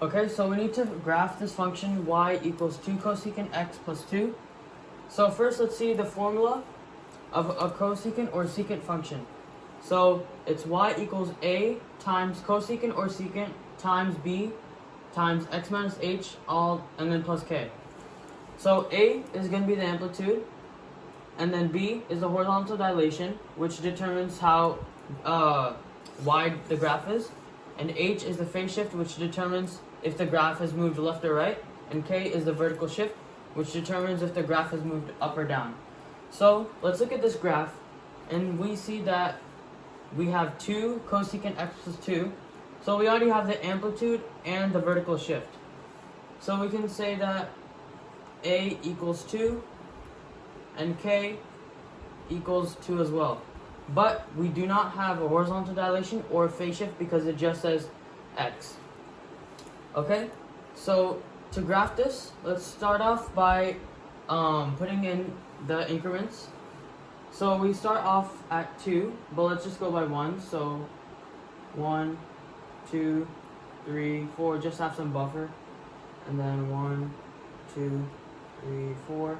Okay, so we need to graph this function y equals 2 cosecant x plus 2. So first let's see the formula of a cosecant or secant function. So it's y equals a times cosecant or secant times b times x minus h all and then plus k. So a is going to be the amplitude, and then b is the horizontal dilation, which determines how wide the graph is, and h is the phase shift, which determines if the graph has moved left or right, and k is the vertical shift, which determines if the graph has moved up or down. So let's look at this graph, and we see that we have 2 cosecant x plus 2. So we already have the amplitude and the vertical shift. So we can say that a equals 2 and k equals 2 as well. But we do not have a horizontal dilation or a phase shift because it just says x. Okay, so to graph this, let's start off by putting in the increments. So we start off at 2, but let's just go by 1. So 1, 2, 3, 4, just have some buffer. And then 1, 2, 3, 4.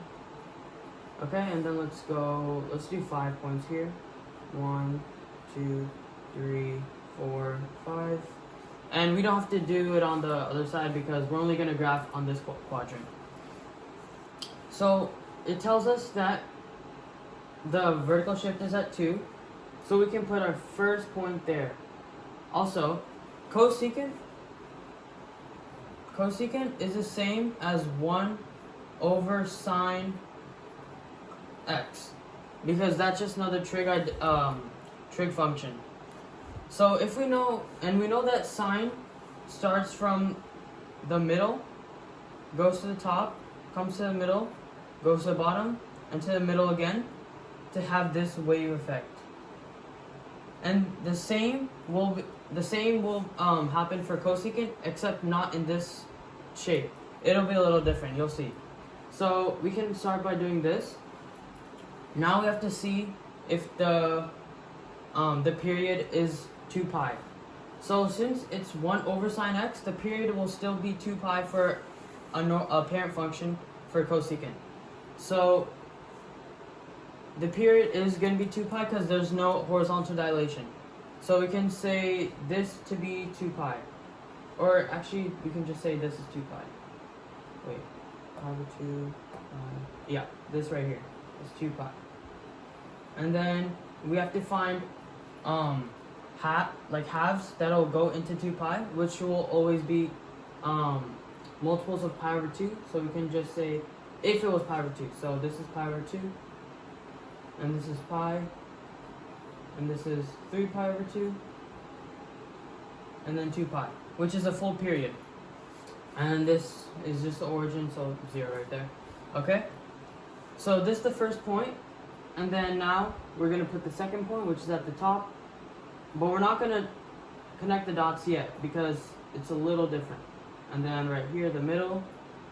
Okay, and then let's do 5 points here. 1, 2, 3, 4, 5. And we don't have to do it on the other side because we're only going to graph on this quadrant. So it tells us that the vertical shift is at 2. So we can put our first point there. Also, cosecant is the same as 1 over sine x, because that's just another trig function. So if we know, and we know that sine starts from the middle, goes to the top, comes to the middle, goes to the bottom, and to the middle again, to have this wave effect. And the same will happen for cosecant, except not in this shape. It'll be a little different, you'll see. So we can start by doing this. Now we have to see if the period is 2 pi. So since it's 1 over sine x, the period will still be 2 pi for a parent function for cosecant. So the period is going to be 2 pi because there's no horizontal dilation. So we can say this to be 2 pi. Or actually, we can just say this is 2 pi. Wait, pi over 2, yeah, this right here is 2 pi. And then we have to find halves that'll go into 2 pi, which will always be multiples of pi over 2. So we can just say if it was pi over 2. So this is pi over 2, and this is pi, and this is 3 pi over 2, and then 2 pi, which is a full period. And this is just the origin, so 0 right there. Okay? So this is the first point, and then now we're going to put the second point, which is at the top. But we're not going to connect the dots yet because it's a little different. And then right here, the middle,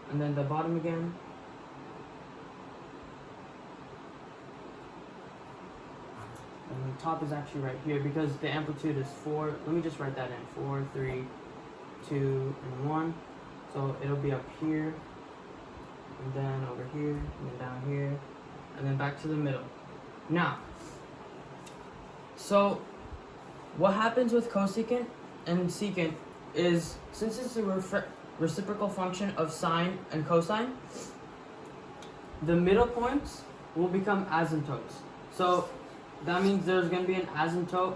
and then the bottom again. And the top is actually right here because the amplitude is 4. Let me just write that in. 4, 3, 2, and 1. So it'll be up here, and then over here, and then down here, and then back to the middle. Now, so what happens with cosecant and secant is, since it's a reciprocal function of sine and cosine, the middle points will become asymptotes. So that means there's going to be an asymptote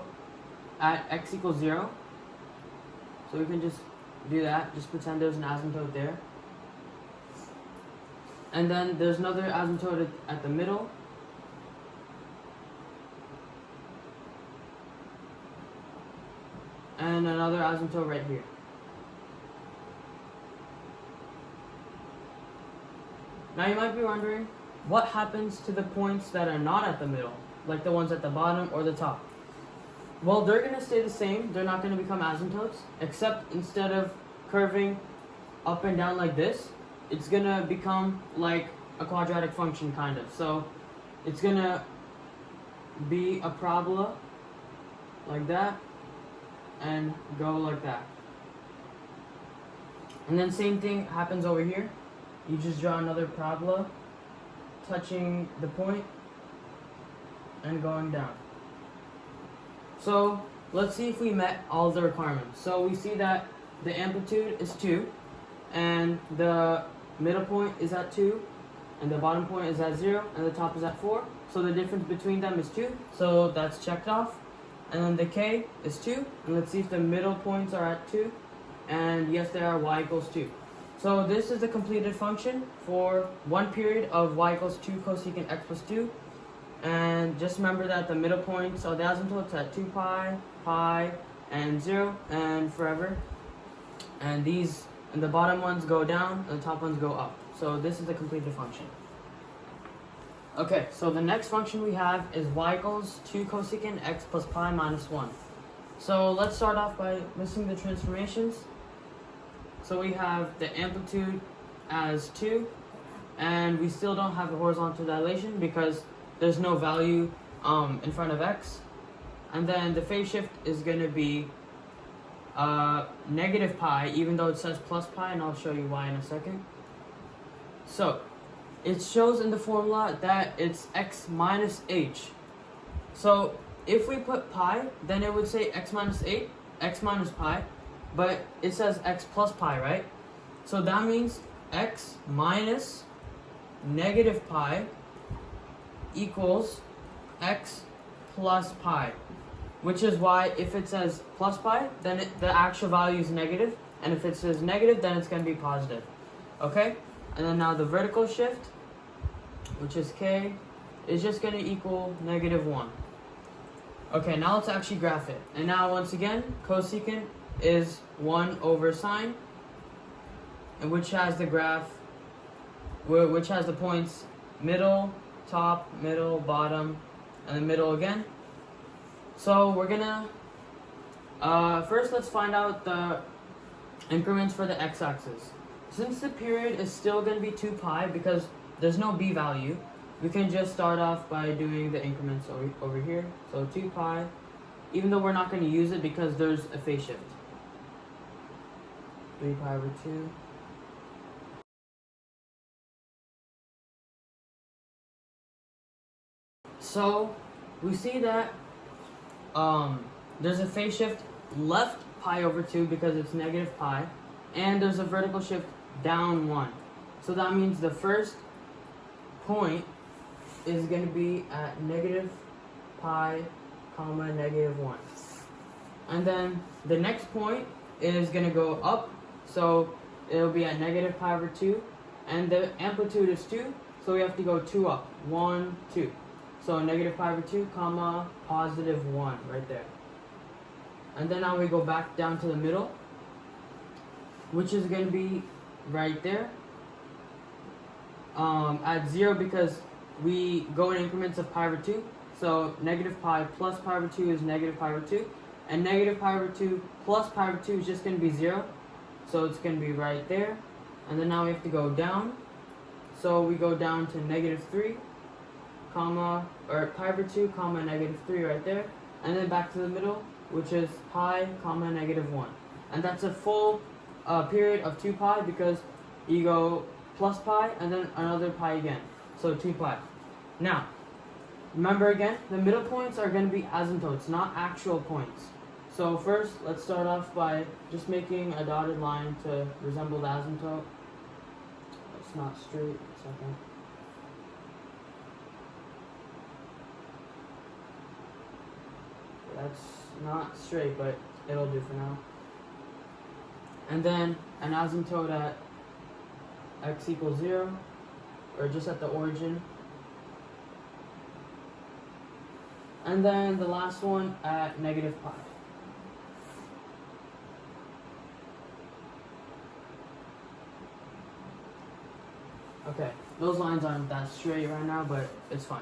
at x equals 0. So we can just do that, just pretend there's an asymptote there. And then there's another asymptote at the middle. And another asymptote right here. Now you might be wondering, what happens to the points that are not at the middle, like the ones at the bottom or the top? Well, they're going to stay the same. They're not going to become asymptotes, except instead of curving up and down like this, it's going to become like a quadratic function kind of. So it's going to be a parabola like that and go like that. And then same thing happens over here. You just draw another parabola touching the point and going down. So let's see if we met all the requirements. So we see that the amplitude is 2 and the middle point is at 2 and the bottom point is at 0 and the top is at 4. So the difference between them is 2. So that's checked off. And then the k is 2. And let's see if the middle points are at 2. And yes, they are, y equals 2. So this is the completed function for one period of y equals 2 cosecant x plus 2. And just remember that the middle points are the asymptotes at 2 pi, pi, and 0, and forever. And these, and the bottom ones go down, and the top ones go up. So this is the completed function. Okay, so the next function we have is y equals 2 cosecant x plus pi minus 1. So let's start off by listing the transformations. So we have the amplitude as 2, and we still don't have a horizontal dilation because there's no value in front of x. And then the phase shift is going to be negative pi, even though it says plus pi, and I'll show you why in a second. So it shows in the formula that it's x minus h. So if we put pi, then it would say x minus 8, x minus pi, but it says x plus pi, right? So that means x minus negative pi equals x plus pi, which is why if it says plus pi, then the actual value is negative, and if it says negative, then it's going to be positive. Okay? And then now the vertical shift, which is k, is just going to equal negative 1. Okay, now let's actually graph it. And now once again, cosecant is 1 over sine, and which has the graph, which has the points middle, top, middle, bottom, and the middle again. So we're gonna first let's find out the increments for the x-axis. Since the period is still going to be 2 pi because there's no b value, we can just start off by doing the increments over here. So 2 pi, even though we're not going to use it because there's a phase shift. 3 pi over 2. So we see that there's a phase shift left pi over 2 because it's negative pi, and there's a vertical shift down 1. So that means the first point is going to be at negative pi, comma, negative 1. And then the next point is going to go up, so it'll be at negative pi over 2, and the amplitude is 2, so we have to go 2 up, 1, 2. So negative pi over 2, comma, positive 1, right there. And then now we go back down to the middle, which is going to be right there. At 0 because we go in increments of pi over 2. So negative pi plus pi over 2 is negative pi over 2. And negative pi over 2 plus pi over 2 is just going to be 0. So it's going to be right there. And then now we have to go down. So we go down to negative 3, comma, or pi over 2, comma, negative 3 right there. And then back to the middle, which is pi, comma, negative 1. And that's a full period of 2 pi because you go plus pi and then another pi again. So 2 pi. Now, remember again, the middle points are going to be asymptotes, not actual points. So first, let's start off by just making a dotted line to resemble the asymptote. It's not straight, second. That's not straight, but it'll do for now. And then an asymptote at x equals 0, or just at the origin. And then the last one at negative pi. Okay, those lines aren't that straight right now, but it's fine.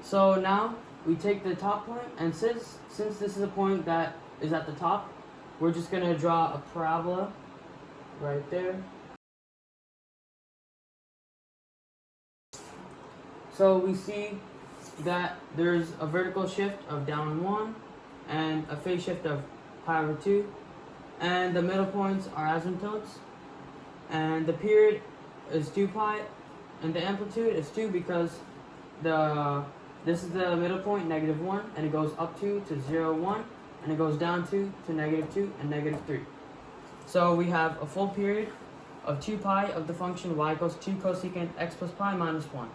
So now we take the top point, and since this is a point that is at the top, we're just going to draw a parabola right there. So we see that there's a vertical shift of down 1 and a phase shift of pi over 2, and the middle points are asymptotes. and the period is 2 pi, and the amplitude is 2 because this is the middle point, -1, and it goes up 2 to 0, 1, and it goes down 2 to -2 and -3. So we have a full period of 2 pi of the function y equals 2 cosecant x plus pi minus 1.